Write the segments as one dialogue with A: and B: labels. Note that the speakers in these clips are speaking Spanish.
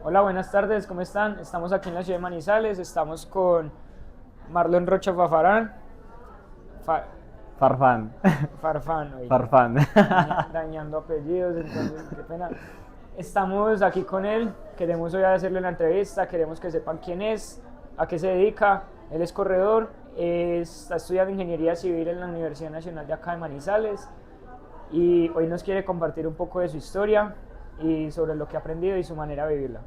A: Hola, buenas tardes, ¿cómo están? Estamos aquí en la ciudad de Manizales, estamos con Marlon Rocha Fafarán, Fa-
B: Farfán,
A: Farfán, hoy
B: Farfán.
A: dañando apellidos, entonces qué pena. Estamos aquí con él, queremos hoy hacerle una entrevista, queremos que sepan quién es, a qué se dedica. Él es corredor, está estudiando ingeniería civil en la Universidad Nacional de acá de Manizales y hoy nos quiere compartir un poco de su historia y sobre lo que ha aprendido y su manera de vivirla.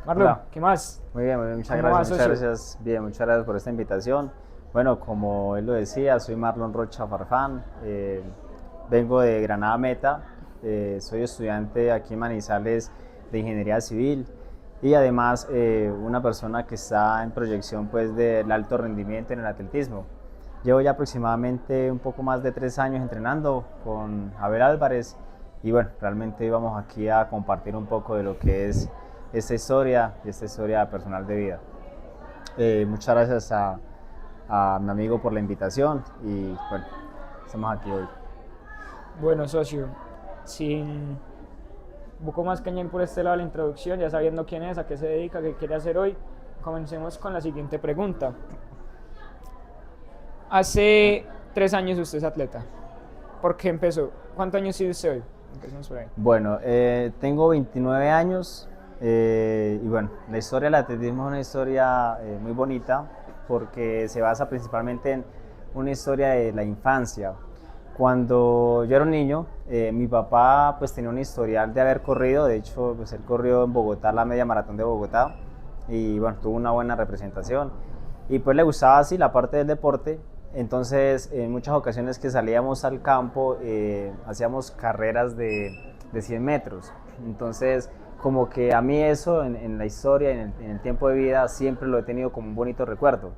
A: Marlon,
B: Hola,
A: ¿qué más?
B: muy bien, muchas
A: ¿Cómo
B: gracias,
A: va, socio?
B: Bien, muchas gracias por esta invitación. Bueno, como él lo decía, soy Marlon Rocha Farfán, vengo de Granada Meta, soy estudiante aquí en Manizales de Ingeniería Civil y además una persona que está en proyección pues del alto rendimiento en el atletismo. Llevo ya aproximadamente un poco más de 3 años entrenando con Abel Álvarez y bueno, realmente íbamos aquí a compartir un poco de lo que es esta historia personal de vida. Muchas gracias a mi amigo por la invitación y bueno, estamos aquí hoy.
A: Bueno, socio, sin un poco más cañón por este lado de la introducción, ya sabiendo quién es, a qué se dedica, qué quiere hacer hoy, comencemos con la siguiente pregunta. Hace 3 años usted es atleta. ¿Por qué empezó? ¿Cuántos años tiene usted hoy? Empezamos por ahí.
B: Bueno, tengo 29 años y bueno, la historia del atletismo es una historia muy bonita porque se basa principalmente en una historia de la infancia. Cuando yo era un niño, mi papá pues tenía un historial de haber corrido, de hecho pues él corrió en Bogotá la media maratón de Bogotá y bueno, tuvo una buena representación y pues le gustaba así la parte del deporte. Entonces, en muchas ocasiones que salíamos al campo, hacíamos carreras de 100 metros. Entonces, como que a mí eso en la historia, en el tiempo de vida, siempre lo he tenido como un bonito recuerdo.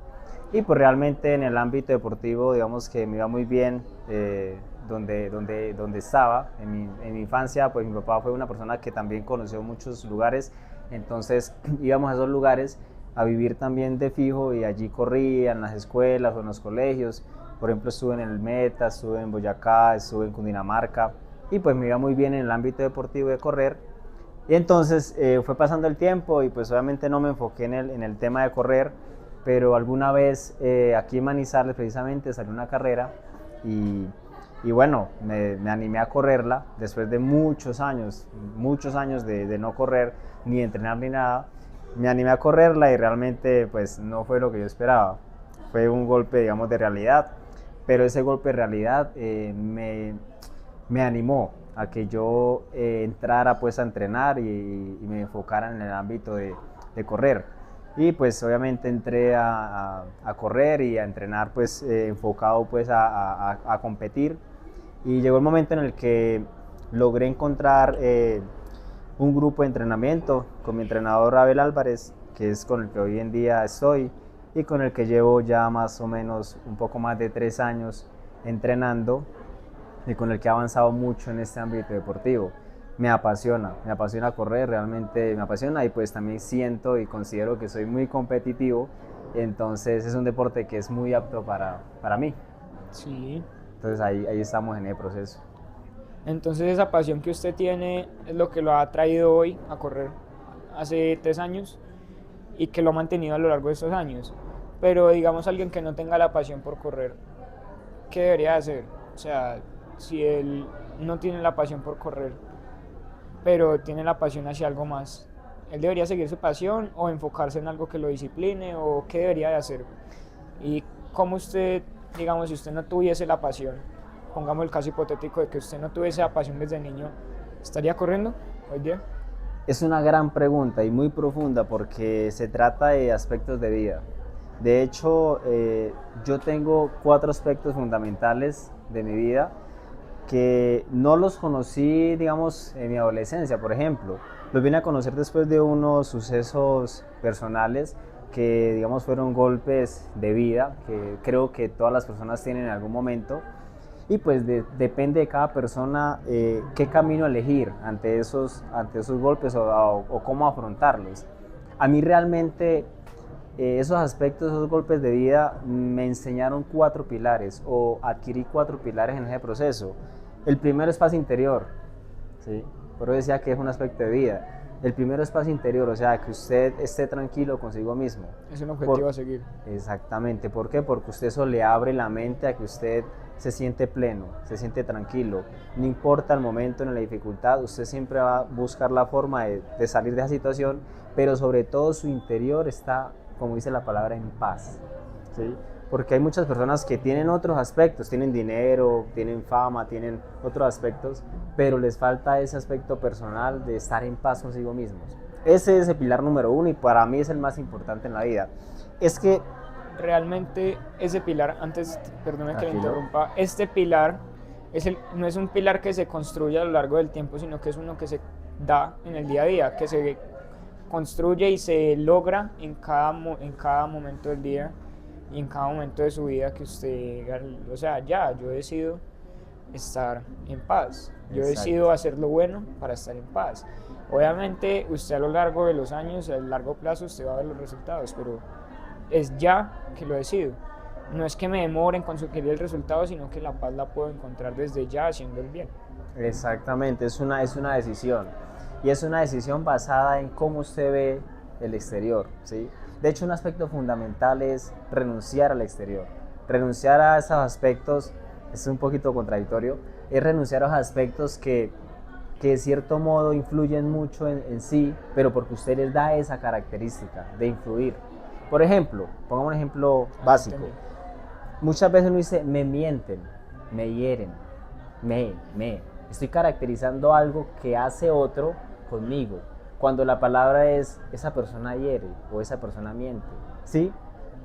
B: Y pues realmente en el ámbito deportivo, digamos que me iba muy bien donde estaba. En mi infancia, pues mi papá fue una persona que también conoció muchos lugares, entonces íbamos a esos lugares a vivir también de fijo y allí corría en las escuelas o en los colegios. Por ejemplo, estuve en el Meta, estuve en Boyacá, estuve en Cundinamarca y pues me iba muy bien en el ámbito deportivo de correr. Y entonces fue pasando el tiempo y pues obviamente no me enfoqué en el tema de correr, pero alguna vez aquí en Manizales precisamente salió una carrera y, y bueno, me animé a correrla después de muchos años de no correr ni entrenar ni nada. Me animé a correrla y realmente pues no fue lo que yo esperaba. Fue un golpe, digamos, de realidad, pero ese golpe de realidad me animó a que yo entrara pues a entrenar y me enfocara en el ámbito de correr. Y pues obviamente entré a correr y a entrenar pues enfocado pues a competir. Y llegó el momento en el que logré encontrar un grupo de entrenamiento con mi entrenador Abel Álvarez, que es con el que hoy en día estoy y con el que llevo ya más o menos un poco más de 3 años entrenando y con el que he avanzado mucho en este ámbito deportivo. Me apasiona correr, realmente me apasiona y pues también siento y considero que soy muy competitivo, entonces es un deporte que es muy apto para mí.
A: Sí.
B: Entonces ahí estamos en el proceso.
A: Entonces esa pasión que usted tiene es lo que lo ha traído hoy a correr hace 3 años y que lo ha mantenido a lo largo de estos años. Pero digamos alguien que no tenga la pasión por correr, ¿qué debería hacer? O sea, si él no tiene la pasión por correr, pero tiene la pasión hacia algo más, ¿él debería seguir su pasión o enfocarse en algo que lo discipline o qué debería de hacer? Y cómo usted, digamos, si usted no tuviese la pasión, pongamos el caso hipotético de que usted no tuviese la pasión desde niño, ¿estaría corriendo hoy día?
B: Es una gran pregunta y muy profunda porque se trata de aspectos de vida. De hecho, yo tengo 4 aspectos fundamentales de mi vida que no los conocí, digamos, en mi adolescencia, por ejemplo. Los vine a conocer después de unos sucesos personales que, digamos, fueron golpes de vida que creo que todas las personas tienen en algún momento. Y pues depende de cada persona qué camino elegir ante esos golpes o cómo afrontarlos. A mí realmente esos aspectos, esos golpes de vida me enseñaron 4 pilares o adquirí 4 pilares en ese proceso. El primero es paz interior, ¿sí? Por eso decía que es un aspecto de vida. El primero es paz interior, o sea, que usted esté tranquilo consigo mismo.
A: Es un objetivo a seguir.
B: Exactamente, ¿por qué? Porque usted eso le abre la mente a que usted se siente pleno, se siente tranquilo. No importa el momento en la dificultad, usted siempre va a buscar la forma de salir de esa situación, pero sobre todo su interior está, como dice la palabra, en paz, ¿sí? Porque hay muchas personas que tienen otros aspectos, tienen dinero, tienen fama, tienen otros aspectos, pero les falta ese aspecto personal de estar en paz consigo mismos. Ese es el pilar número uno y para mí es el más importante en la vida. Es que
A: realmente ese pilar, antes, perdone que le
B: Tranquilo.
A: interrumpa, este pilar no es un pilar que se construye a lo largo del tiempo, sino que es uno que se da en el día a día, que se construye y se logra en cada momento del día y en cada momento de su vida que usted, o sea, yo decido estar en paz, yo
B: Exacto.
A: decido hacer lo bueno para estar en paz. Obviamente usted a lo largo de los años, a largo plazo, usted va a ver los resultados, pero es ya que lo decido. No es que me demore en conseguir el resultado, sino que la paz la puedo encontrar desde ya haciendo el bien.
B: Exactamente, es una decisión. Y es una decisión basada en cómo usted ve el exterior, ¿sí? De hecho, un aspecto fundamental es renunciar al exterior. Renunciar a esos aspectos, es un poquito contradictorio, es renunciar a los aspectos que de cierto modo influyen mucho en sí, pero porque usted les da esa característica de influir. Por ejemplo, pongamos un ejemplo básico.
A: Entendí.
B: Muchas veces uno dice, me mienten, me hieren, estoy caracterizando algo que hace otro conmigo, cuando la palabra es esa persona hiere o esa persona miente, ¿sí?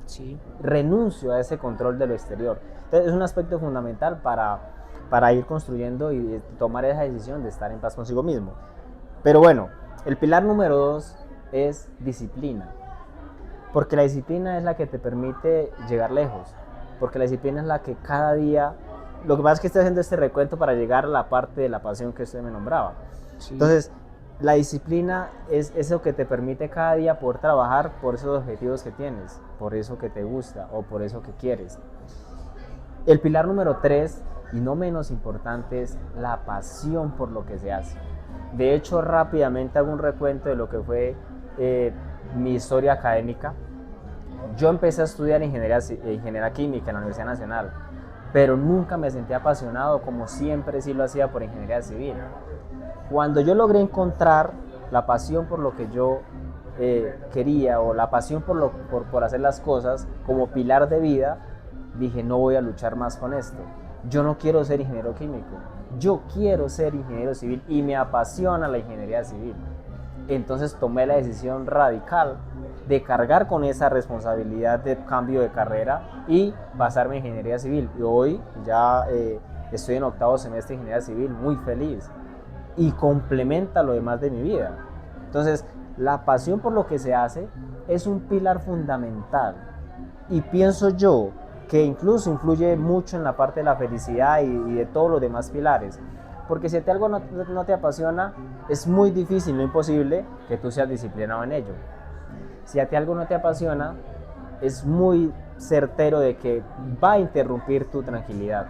A: Sí.
B: Renuncio a ese control de lo exterior. Entonces es un aspecto fundamental para ir construyendo y tomar esa decisión de estar en paz consigo mismo. Pero bueno, el pilar número 2 es disciplina, porque la disciplina es la que te permite llegar lejos, porque la disciplina es la que cada día, lo que pasa es que estoy haciendo este recuento para llegar a la parte de la pasión que usted me nombraba.
A: Sí.
B: Entonces, la disciplina es eso que te permite cada día poder trabajar por esos objetivos que tienes, por eso que te gusta o por eso que quieres. El pilar número 3, y no menos importante, es la pasión por lo que se hace. De hecho, rápidamente hago un recuento de lo que fue mi historia académica. Yo empecé a estudiar ingeniería química en la Universidad Nacional, pero nunca me sentí apasionado como siempre sí lo hacía por ingeniería civil. Cuando yo logré encontrar la pasión por lo que yo quería o la pasión por hacer las cosas como pilar de vida, dije, no voy a luchar más con esto. Yo no quiero ser ingeniero químico, yo quiero ser ingeniero civil y me apasiona la ingeniería civil. Entonces tomé la decisión radical de cargar con esa responsabilidad de cambio de carrera y pasarme a ingeniería civil. Y hoy ya estoy en 8º semestre de ingeniería civil, muy feliz. Y complementa lo demás de mi vida. Entonces, la pasión por lo que se hace es un pilar fundamental. Y pienso yo que incluso influye mucho en la parte de la felicidad y de todos los demás pilares. Porque si algo no te apasiona, es muy difícil, no imposible, que tú seas disciplinado en ello. Si a ti algo no te apasiona, es muy certero de que va a interrumpir tu tranquilidad,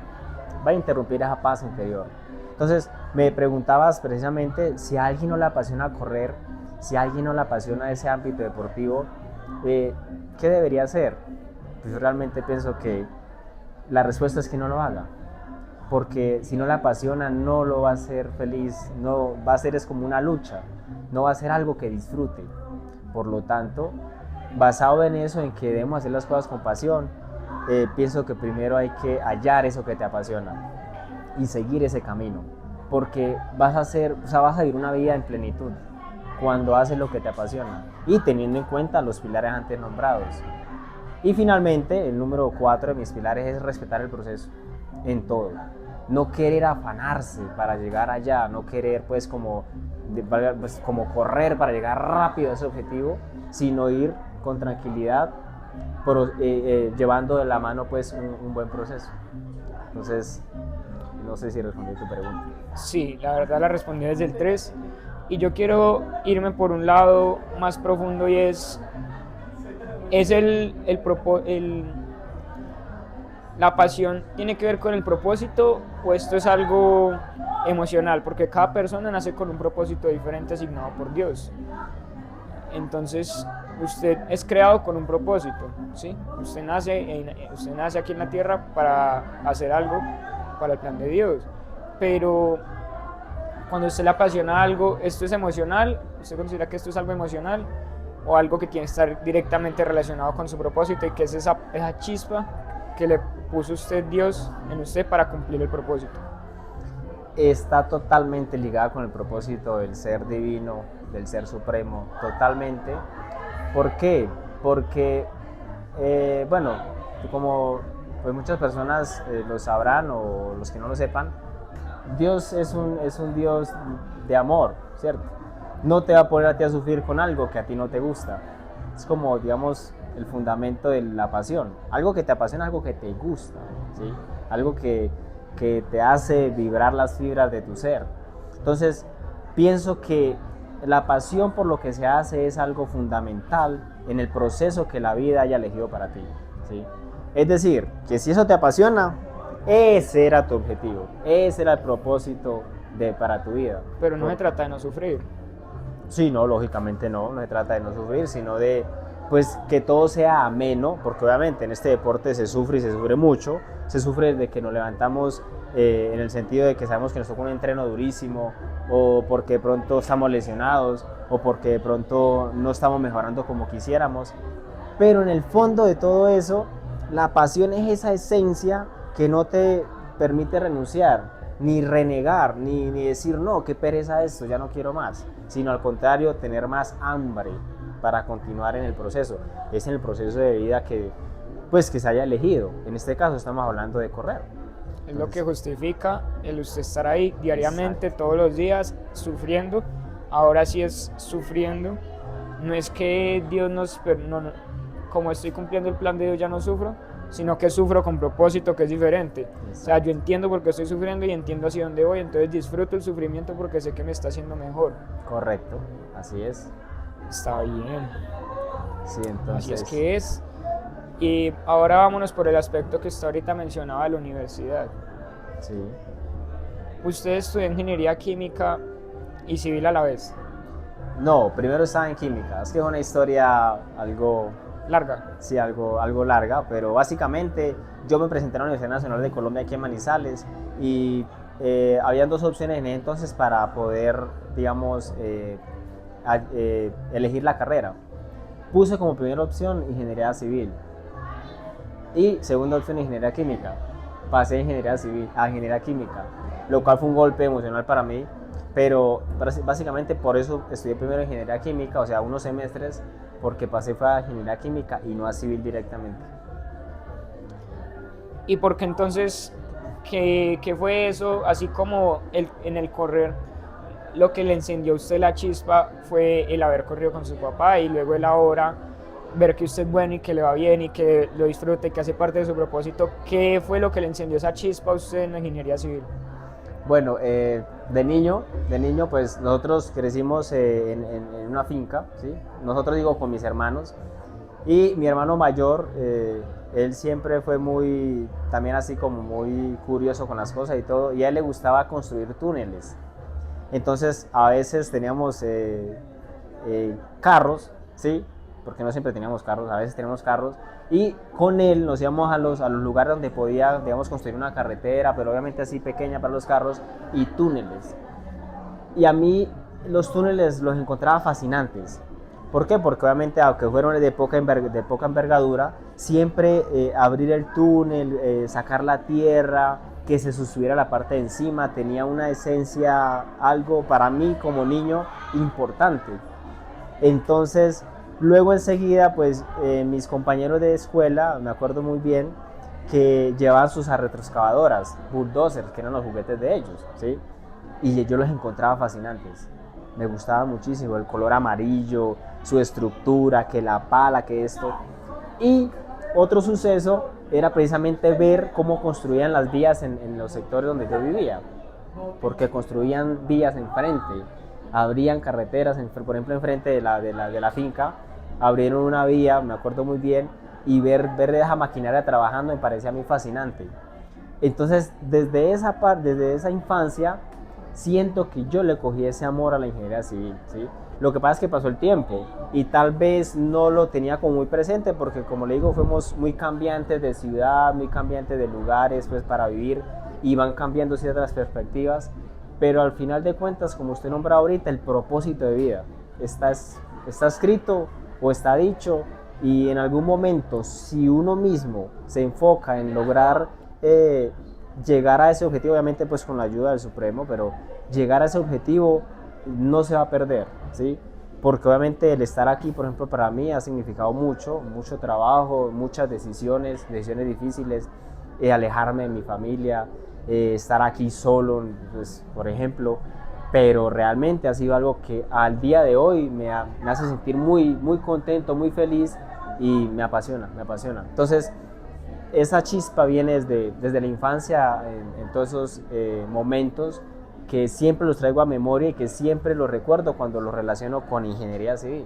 B: va a interrumpir esa paz interior. Entonces, me preguntabas precisamente si a alguien no le apasiona correr, si a alguien no le apasiona ese ámbito deportivo, ¿qué debería hacer? Pues yo realmente pienso que la respuesta es que no lo haga. Porque si no le apasiona, no lo va a hacer feliz, no va a ser es como una lucha, no va a ser algo que disfrute. Por lo tanto, basado en eso, en que debemos hacer las cosas con pasión, pienso que primero hay que hallar eso que te apasiona y seguir ese camino, porque vas a vivir una vida en plenitud cuando haces lo que te apasiona y teniendo en cuenta los pilares antes nombrados. Y finalmente, el número 4 de mis pilares es respetar el proceso en todo. No querer afanarse para llegar allá, no querer pues como correr para llegar rápido a ese objetivo, sino ir con tranquilidad, llevando de la mano pues un buen proceso. Entonces, no sé si respondí tu pregunta.
A: Sí, la verdad la respondí desde el 3 y yo quiero irme por un lado más profundo y es ¿La pasión tiene que ver con el propósito o esto es algo emocional? Porque cada persona nace con un propósito diferente asignado por Dios. Entonces, usted es creado con un propósito, ¿sí? Usted nace aquí en la tierra para hacer algo para el plan de Dios. Pero cuando usted le apasiona algo, ¿esto es emocional? ¿Usted considera que esto es algo emocional? ¿O algo que tiene que estar directamente relacionado con su propósito y que es esa chispa que le puso usted Dios en usted para cumplir el propósito?
B: Está totalmente ligada con el propósito del ser divino, del ser supremo, totalmente. ¿Por qué? Porque, bueno, como pues muchas personas lo sabrán o los que no lo sepan, Dios es un Dios de amor, ¿cierto? No te va a poner a ti a sufrir con algo que a ti no te gusta. Es como, digamos, el fundamento de la pasión. Algo que te apasiona, algo que te gusta, ¿sí? Algo que te hace vibrar las fibras de tu ser. Entonces, pienso que la pasión por lo que se hace es algo fundamental en el proceso que la vida haya elegido para ti, ¿sí? Es decir, que si eso te apasiona, ese era tu objetivo, ese era el propósito para tu vida.
A: Pero no se trata de no sufrir.
B: Sí, no, lógicamente no se trata de no sufrir, sino de pues que todo sea ameno, porque obviamente en este deporte se sufre y se sufre mucho, se sufre desde que nos levantamos en el sentido de que sabemos que nos toca un entreno durísimo, o porque de pronto estamos lesionados, o porque de pronto no estamos mejorando como quisiéramos, pero en el fondo de todo eso, la pasión es esa esencia que no te permite renunciar, ni renegar, ni decir no, qué pereza esto, ya no quiero más, sino al contrario, tener más hambre para continuar en el proceso. Es en el proceso de vida que se haya elegido. En este caso estamos hablando de correr.
A: Es lo que justifica el usted estar ahí diariamente, exacto, todos los días, sufriendo. Ahora sí es sufriendo. No es que Dios como estoy cumpliendo el plan de Dios ya no sufro, sino que sufro con propósito, que es diferente. Exacto. O sea, yo entiendo por qué estoy sufriendo y entiendo hacia dónde voy, entonces disfruto el sufrimiento porque sé que me está haciendo mejor.
B: Correcto, así es.
A: Está bien.
B: Sí, entonces.
A: Así es que es. Y ahora vámonos por el aspecto que usted ahorita mencionaba de la universidad.
B: Sí.
A: ¿Usted estudió ingeniería química y civil a la vez?
B: No, primero estaba en química. Es que es una historia algo
A: larga.
B: Sí, algo larga, pero básicamente yo me presenté a la Universidad Nacional de Colombia aquí en Manizales y habían dos opciones en ese entonces para poder, digamos, elegir la carrera. Puse como primera opción ingeniería civil y segunda opción ingeniería química. Pasé de ingeniería civil a ingeniería química, lo cual fue un golpe emocional para mí, pero básicamente por eso estudié primero ingeniería química, o sea, unos semestres, porque pasé fue a ingeniería química y no a civil directamente.
A: ¿Y por qué entonces, qué fue eso? Así como en el correr, lo que le encendió a usted la chispa fue el haber corrido con su papá y luego el ahora ver que usted es bueno y que le va bien y que lo disfruta y que hace parte de su propósito. ¿Qué fue lo que le encendió esa chispa a usted en la ingeniería civil?
B: Bueno, de niño pues nosotros crecimos en una finca, ¿sí? Nosotros digo con mis hermanos, y mi hermano mayor, él siempre fue también así como muy curioso con las cosas y todo, y a él le gustaba construir túneles. Entonces a veces teníamos carros, ¿sí? Porque no siempre teníamos carros, a veces teníamos carros, y con él nos íbamos a los lugares donde podía, digamos, construir una carretera, pero obviamente así pequeña para los carros, y túneles. Y a mí los túneles los encontraba fascinantes. ¿Por qué? Porque obviamente, aunque fueron de poca envergadura, siempre abrir el túnel, sacar la tierra, que se subiera la parte de encima, tenía una esencia, algo para mí como niño importante. Entonces, luego enseguida, pues mis compañeros de escuela, me acuerdo muy bien, que llevaban sus retroexcavadoras, bulldozers, que eran los juguetes de ellos, ¿sí? Y yo los encontraba fascinantes. Me gustaba muchísimo el color amarillo, su estructura, que la pala, que esto. Y otro suceso era precisamente ver cómo construían las vías en los sectores donde yo vivía, porque construían vías enfrente, abrían carreteras, por ejemplo enfrente de la finca, abrieron una vía, me acuerdo muy bien, y ver esa maquinaria trabajando me parecía a mí fascinante. Entonces, desde esa infancia, siento que yo le cogí ese amor a la ingeniería civil, ¿sí? Lo que pasa es que pasó el tiempo y tal vez no lo tenía como muy presente porque, como le digo, fuimos muy cambiantes de ciudad, muy cambiantes de lugares pues, para vivir y van cambiando ciertas perspectivas, pero al final de cuentas, como usted nombra ahorita, el propósito de vida está escrito o está dicho, y en algún momento, si uno mismo se enfoca en lograr llegar a ese objetivo, obviamente pues con la ayuda del Supremo, pero llegar a ese objetivo no se va a perder, ¿sí? Porque obviamente el estar aquí, por ejemplo, para mí ha significado mucho trabajo, muchas decisiones difíciles, alejarme de mi familia, estar aquí solo, pues, por ejemplo, pero realmente ha sido algo que al día de hoy me hace sentir muy contento, muy feliz y me apasiona. Entonces, esa chispa viene desde la infancia, en todos esos momentos que siempre los traigo a memoria y que siempre los recuerdo cuando los relaciono con ingeniería civil.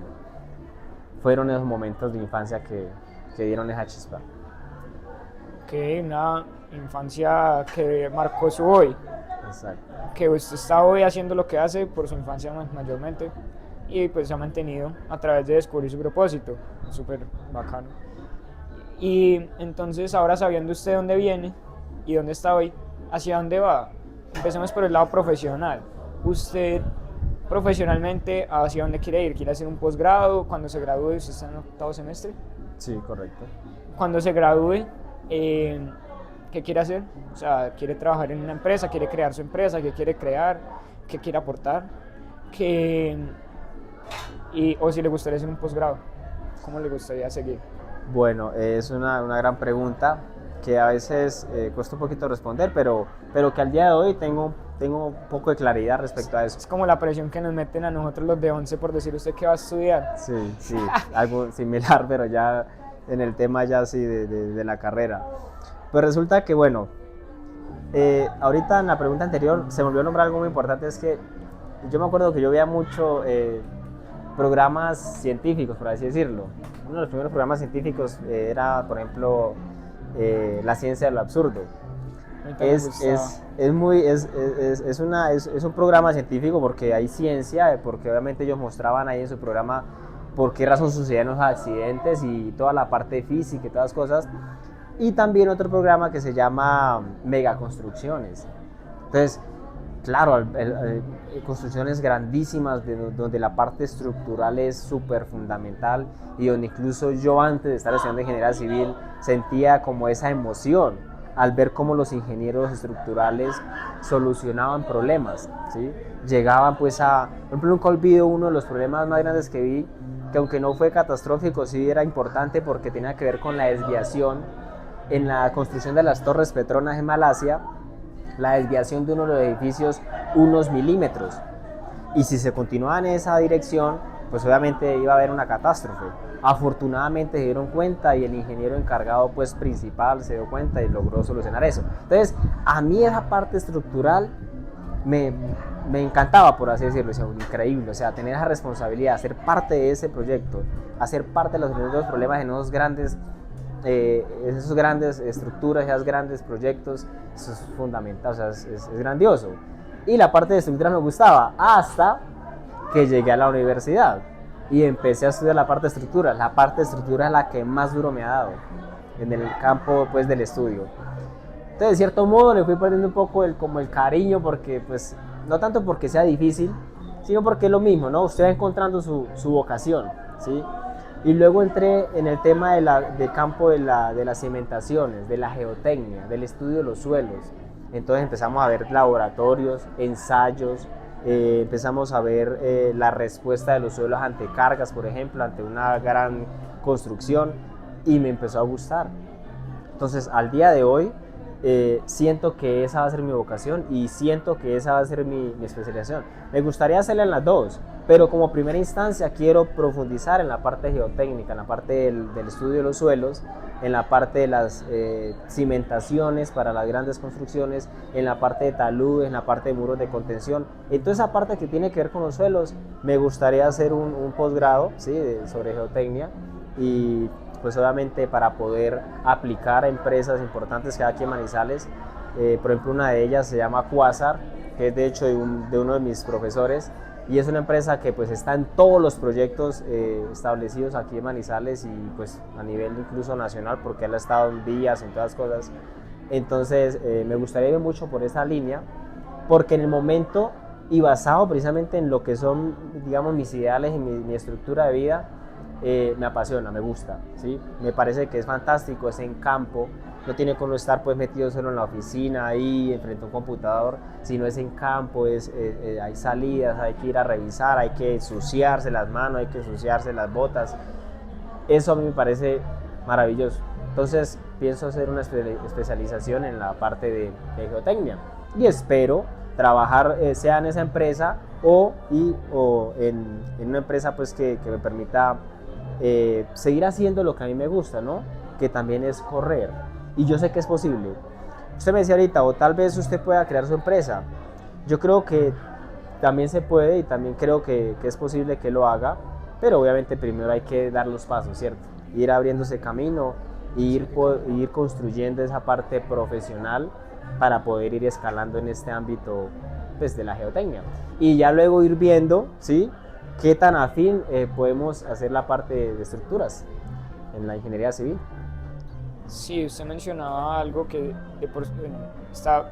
B: Fueron esos momentos de infancia que dieron esa chispa.
A: Que una infancia que marcó su hoy.
B: Exacto.
A: Que usted está hoy haciendo lo que hace por su infancia mayormente y pues se ha mantenido a través de descubrir su propósito. Súper bacano. Y entonces, ahora sabiendo usted dónde viene y dónde está hoy, ¿hacia dónde va? Empecemos por el lado profesional. Usted profesionalmente, ¿hacia dónde quiere ir? ¿Quiere hacer un posgrado? Cuando se gradúe, ¿usted está en octavo semestre?
B: Sí, correcto.
A: Cuando se gradúe, ¿qué quiere hacer? O sea, ¿quiere trabajar en una empresa? ¿Quiere crear su empresa? ¿Qué quiere crear? ¿Qué quiere aportar? O si le gustaría hacer un posgrado, ¿cómo le gustaría seguir?
B: Bueno, es una gran pregunta que a veces cuesta un poquito responder, pero que al día de hoy tengo un poco de claridad respecto a eso.
A: Es como la presión que nos meten a nosotros los de 11 por decir usted qué va a estudiar.
B: Sí, algo similar, pero ya en el tema ya sí de la carrera. Pues resulta que, bueno, ahorita en la pregunta anterior se me olvidó nombrar algo muy importante, es que yo me acuerdo que yo veía mucho programas científicos, por así decirlo. Uno de los primeros programas científicos era, por ejemplo, La ciencia del absurdo. Es un programa científico porque hay ciencia, porque obviamente ellos mostraban ahí en su programa por qué razón sucedían los accidentes y toda la parte de física y todas las cosas. Y también otro programa que se llama Megaconstrucciones. Entonces, claro, construcciones grandísimas donde la parte estructural es súper fundamental y donde incluso yo antes de estar estudiando ingeniería civil sentía como esa emoción al ver cómo los ingenieros estructurales solucionaban problemas, ¿sí? Llegaban pues por ejemplo, nunca olvido uno de los problemas más grandes que vi, que aunque no fue catastrófico, sí era importante porque tenía que ver con la desviación en la construcción de las Torres Petronas en Malasia, la desviación de uno de los edificios unos milímetros. Y si se continuaba en esa dirección, pues obviamente iba a haber una catástrofe. Afortunadamente se dieron cuenta y el ingeniero encargado pues principal se dio cuenta y logró solucionar eso. Entonces, a mí esa parte estructural me encantaba, por así decirlo, increíble. O sea, tener esa responsabilidad, ser parte de ese proyecto, hacer parte de los problemas en esas grandes estructuras, esos grandes proyectos, eso es fundamental, o sea, es grandioso. Y la parte de estructura me gustaba hasta que llegué a la universidad y empecé a estudiar la parte de estructura. La parte de estructura es la que más duro me ha dado en el campo pues, del estudio. Entonces, de cierto modo, le fui perdiendo un poco el cariño, porque, pues, no tanto porque sea difícil, sino porque es lo mismo, ¿no? Usted va encontrando su vocación, ¿sí? Y luego entré en el tema del campo de las cimentaciones, de la geotecnia, del estudio de los suelos. Entonces empezamos a ver laboratorios, ensayos, empezamos a ver la respuesta de los suelos ante cargas, por ejemplo, ante una gran construcción, y me empezó a gustar. Entonces, al día de hoy, siento que esa va a ser mi vocación y siento que esa va a ser mi especialización. Me gustaría hacerla en las dos, pero como primera instancia quiero profundizar en la parte geotécnica, en la parte del estudio de los suelos, en la parte de las cimentaciones para las grandes construcciones, en la parte de taludes, en la parte de muros de contención. Entonces, esa parte que tiene que ver con los suelos, me gustaría hacer un posgrado, ¿sí? sobre geotecnia, y pues obviamente para poder aplicar a empresas importantes que hay aquí en Manizales. Por ejemplo, una de ellas se llama Quasar, que es de hecho de uno de mis profesores, y es una empresa que pues está en todos los proyectos establecidos aquí en Manizales y pues a nivel incluso nacional, porque él ha estado en vías, en todas las cosas. Entonces me gustaría ir mucho por esa línea, porque en el momento y basado precisamente en lo que son, digamos, mis ideales y mi estructura de vida, me apasiona, me gusta, ¿sí? Me parece que es fantástico, es en campo, no tiene que uno estar pues metido solo en la oficina, ahí frente a un computador, sino es en campo, hay salidas, hay que ir a revisar, hay que ensuciarse las manos, hay que ensuciarse las botas. Eso a mí me parece maravilloso. Entonces pienso hacer una especialización en la parte de geotecnia y espero trabajar sea en esa empresa o en una empresa pues que me permita seguir haciendo lo que a mí me gusta, ¿no? Que también es correr. Y yo sé que es posible. Usted me decía ahorita, o tal vez usted pueda crear su empresa. Yo creo que también se puede y también creo que es posible que lo haga, pero obviamente primero hay que dar los pasos, ¿cierto? Ir abriéndose camino, ir construyendo esa parte profesional para poder ir escalando en este ámbito pues, de la geotecnia. Y ya luego ir viendo, ¿sí? Qué tan afín podemos hacer la parte de estructuras en la ingeniería civil.
A: Sí, usted mencionaba algo que está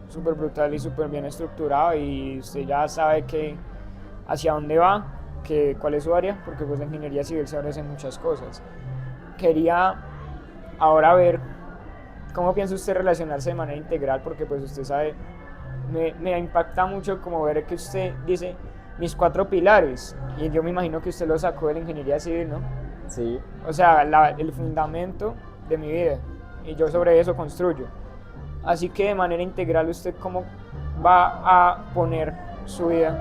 A: súper brutal y súper bien estructurado y usted ya sabe que hacia dónde va, cuál es su área, porque pues la ingeniería civil se ofrecen muchas cosas. Quería ahora ver cómo piensa usted relacionarse de manera integral, porque pues usted sabe, me impacta mucho como ver que usted dice mis 4 pilares y yo me imagino que usted lo sacó de la ingeniería civil, ¿no?
B: Sí.
A: O sea, el fundamento de mi vida y yo sobre eso construyo. Así que de manera integral, ¿usted cómo va a poner su vida?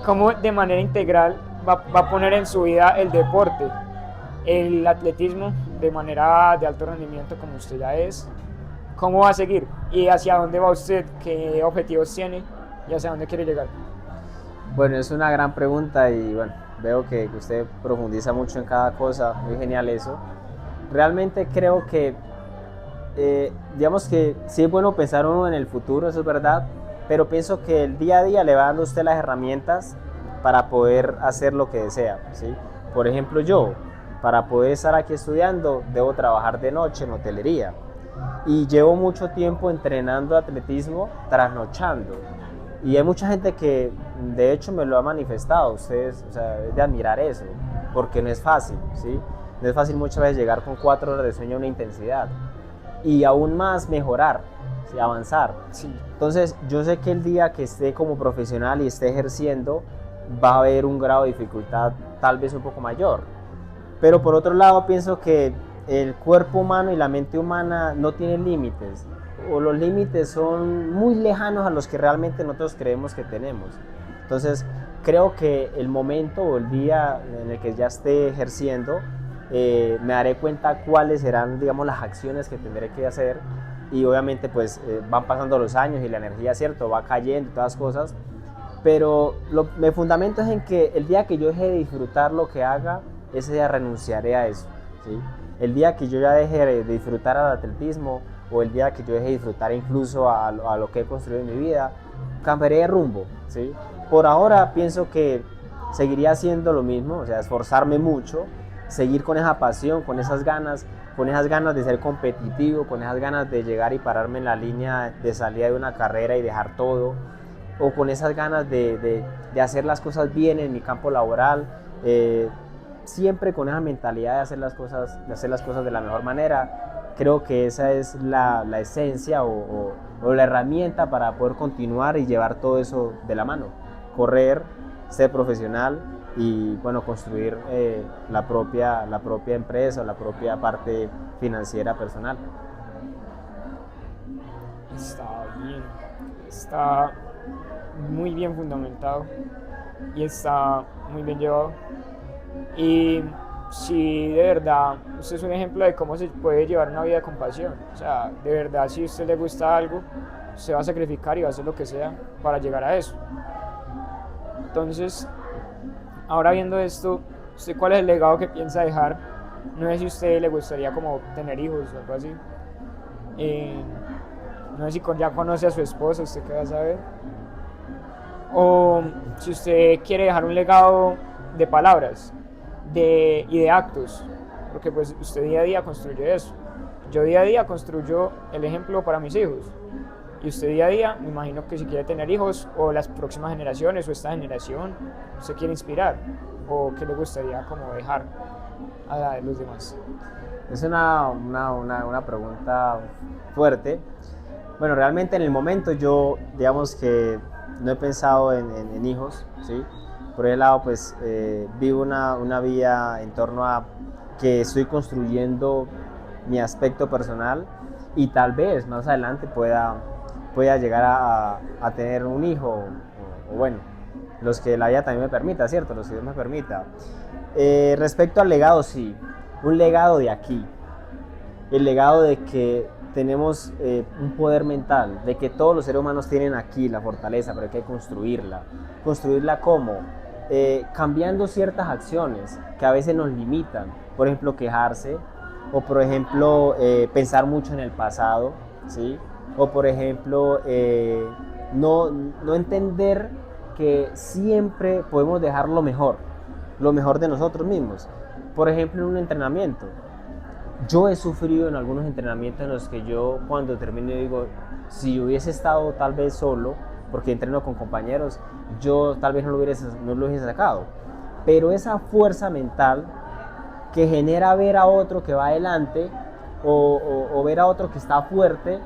A: ¿Cómo de manera integral va a poner en su vida el deporte, el atletismo de manera de alto rendimiento como usted ya es? ¿Cómo va a seguir? ¿Y hacia dónde va usted? ¿Qué objetivos tiene? ¿Y hacia dónde quiere llegar?
B: Bueno, es una gran pregunta y bueno, veo que usted profundiza mucho en cada cosa, muy genial eso. Realmente creo que, digamos que sí es bueno pensar uno en el futuro, eso es verdad, pero pienso que el día a día le va dando a usted las herramientas para poder hacer lo que desea, ¿sí? Por ejemplo, yo, para poder estar aquí estudiando, debo trabajar de noche en hotelería y llevo mucho tiempo entrenando atletismo, trasnochando. Y hay mucha gente que de hecho me lo ha manifestado, ustedes, o sea, es de admirar eso, porque no es fácil, ¿sí? No es fácil muchas veces llegar con 4 horas de sueño a una intensidad y aún más mejorar, ¿sí? Avanzar.
A: Sí.
B: Entonces yo sé que el día que esté como profesional y esté ejerciendo va a haber un grado de dificultad tal vez un poco mayor, pero por otro lado pienso que el cuerpo humano y la mente humana no tienen límites, o los límites son muy lejanos a los que realmente nosotros creemos que tenemos. Entonces creo que el momento o el día en el que ya esté ejerciendo, me daré cuenta cuáles serán, digamos, las acciones que tendré que hacer y obviamente pues van pasando los años y la energía, cierto, va cayendo y todas las cosas, pero me fundamento es en que el día que yo deje de disfrutar lo que haga, ese día renunciaré a eso, ¿sí? El día que yo ya deje de disfrutar al atletismo o el día que yo deje de disfrutar incluso a lo que he construido en mi vida, cambiaré de rumbo, ¿sí? Por ahora pienso que seguiría haciendo lo mismo, o sea, esforzarme mucho, seguir con esa pasión, con esas ganas de ser competitivo, con esas ganas de llegar y pararme en la línea de salida de una carrera y dejar todo, o con esas ganas de hacer las cosas bien en mi campo laboral, siempre con esa mentalidad de hacer las cosas de la mejor manera. Creo que esa es la esencia o la herramienta para poder continuar y llevar todo eso de la mano. Correr, ser profesional y bueno, construir la propia empresa o la propia parte financiera personal.
A: Está bien, está muy bien fundamentado y está muy bien llevado. Y si de verdad usted es un ejemplo de cómo se puede llevar una vida con pasión, o sea, de verdad si a usted le gusta algo, se va a sacrificar y va a hacer lo que sea para llegar a eso. Entonces, ahora viendo esto, ¿Usted cuál es el legado que piensa dejar? No sé si a usted le gustaría como tener hijos o algo así. Eh, no sé si ya conoce a su esposa, ¿usted qué va a saber? O si usted quiere dejar un legado de palabras y de actos, porque pues usted día a día construye eso. Yo día a día construyo el ejemplo para mis hijos. Y usted día a día, me imagino que si quiere tener hijos, o las próximas generaciones, o esta generación, usted quiere inspirar, o qué le gustaría como dejar a los demás.
B: Es una pregunta fuerte. Bueno, realmente en el momento yo, digamos que no he pensado en hijos, ¿sí? Por el lado, pues vivo una vida en torno a que estoy construyendo mi aspecto personal y tal vez más adelante pueda llegar a tener un hijo o bueno, los que la vida también me permita, ¿cierto? Los que Dios me permita. Respecto al legado, sí, un legado de aquí, el legado de que tenemos un poder mental, de que todos los seres humanos tienen aquí la fortaleza, pero hay que construirla. ¿Construirla cómo? Cambiando ciertas acciones que a veces nos limitan, por ejemplo, quejarse, o por ejemplo, pensar mucho en el pasado, ¿sí? O por ejemplo, no entender que siempre podemos dejar lo mejor de nosotros mismos. Por ejemplo, en un entrenamiento. Yo he sufrido en algunos entrenamientos en los que yo cuando termino digo, si hubiese estado tal vez solo, porque entreno con compañeros, yo tal vez no lo hubiese sacado. Pero esa fuerza mental que genera ver a otro que va adelante o ver a otro que está fuerte,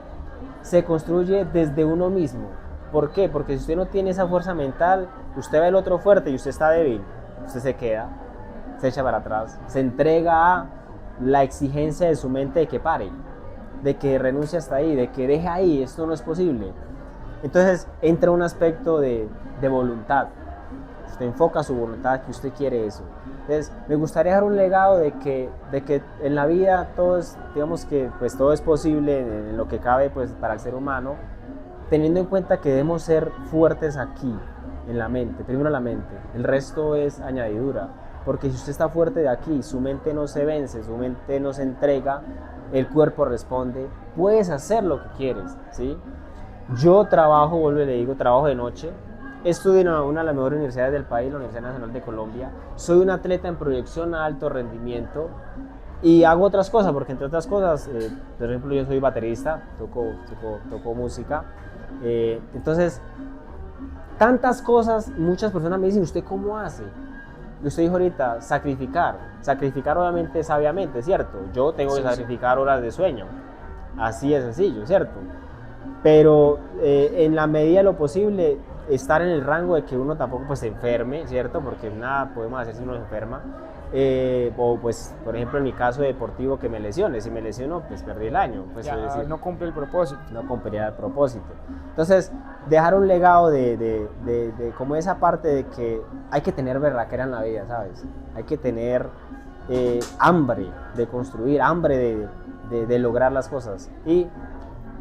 B: se construye desde uno mismo. ¿Por qué? Porque si usted no tiene esa fuerza mental, usted ve al otro fuerte y usted está débil, usted se queda, se echa para atrás, se entrega a la exigencia de su mente de que pare, de que renuncie hasta ahí, de que deje ahí, esto no es posible. Entonces entra un aspecto de voluntad. Usted enfoca su voluntad que usted quiere eso. Entonces me gustaría dejar un legado de que en la vida todo es, digamos que pues todo es posible en lo que cabe pues para el ser humano, teniendo en cuenta que debemos ser fuertes aquí, en la mente, primero la mente, el resto es añadidura. Porque si usted está fuerte de aquí, su mente no se vence, su mente no se entrega, el cuerpo responde, puedes hacer lo que quieres, ¿sí? Yo trabajo, vuelvo y le digo, trabajo de noche, estudio en una de las mejores universidades del país, la Universidad Nacional de Colombia, soy un atleta en proyección a alto rendimiento y hago otras cosas, porque entre otras cosas, por ejemplo, yo soy baterista, toco música, entonces, tantas cosas, muchas personas me dicen, ¿usted cómo hace? Usted dijo ahorita, sacrificar obviamente sabiamente, ¿cierto? Yo tengo que sacrificar horas de sueño, así de sencillo, ¿cierto? Pero en la medida de lo posible, estar en el rango de que uno tampoco pues se enferme, ¿cierto? Porque nada podemos hacer si uno se enferma. O pues, por ejemplo, en mi caso deportivo que me lesione, si me lesiono, pues perdí el año. Pues,
A: ya,
B: decir,
A: no cumple el propósito.
B: No cumpliría el propósito. Entonces, dejar un legado de como esa parte de que hay que tener berraquera en la vida, ¿sabes? Hay que tener hambre de construir, hambre de lograr las cosas. Y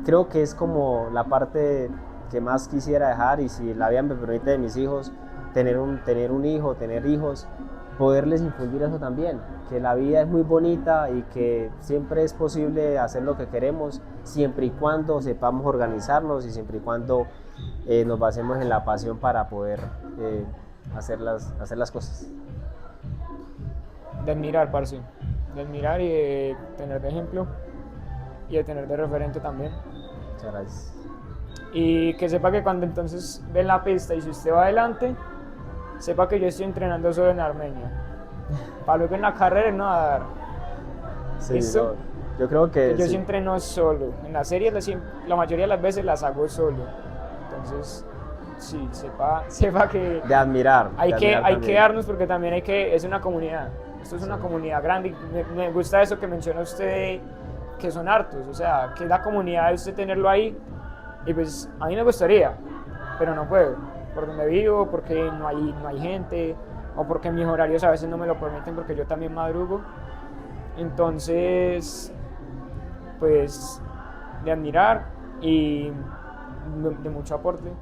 B: creo que es como la parte que más quisiera dejar, y si la vida me permite de mis hijos, tener un hijo, tener hijos, poderles infundir eso también, que la vida es muy bonita y que siempre es posible hacer lo que queremos, siempre y cuando sepamos organizarnos y siempre y cuando nos basemos en la pasión para poder hacer las cosas.
A: De admirar, parce. De admirar y de tener de ejemplo y de tener de referente también.
B: Muchas gracias.
A: Y que sepa que cuando entonces ven la pista y si usted va adelante, sepa que yo estoy entrenando solo en Armenia. Para luego en la carrera no a dar.
B: Sí, yo creo que
A: yo sí entreno solo. En las series la mayoría de las veces las hago solo. Entonces, sí, sepa que
B: de admirar.
A: Hay que darnos, porque también es una comunidad. Esto es una comunidad grande. Me gusta eso que menciona usted, que son hartos. O sea, que es la comunidad de usted tenerlo ahí. Y pues a mí me gustaría, pero no puedo. Por donde vivo, porque no hay gente, o porque mis horarios a veces no me lo permiten, porque yo también madrugo. Entonces, pues, de admirar y de mucho aporte.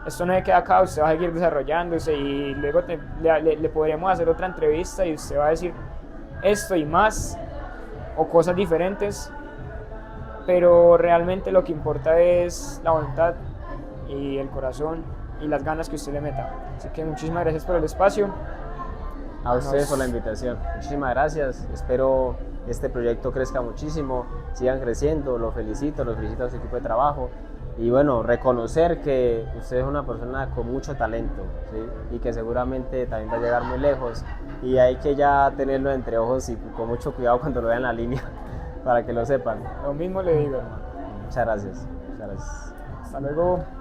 A: esto no se queda acá, usted va a seguir desarrollándose y luego le podremos hacer otra entrevista y usted va a decir esto y más o cosas diferentes, pero realmente lo que importa es la voluntad y el corazón y las ganas que usted le meta. Así que muchísimas gracias por el espacio.
B: A ustedes por la invitación. Muchísimas gracias. Espero este proyecto crezca muchísimo, sigan creciendo. Los felicito a su equipo de trabajo. Y bueno, reconocer que usted es una persona con mucho talento, ¿sí? Y que seguramente también va a llegar muy lejos. Y hay que ya tenerlo entre ojos y con mucho cuidado cuando lo vean en la línea, para que lo sepan.
A: Lo mismo le digo, hermano.
B: Muchas gracias. Muchas gracias.
A: Hasta luego.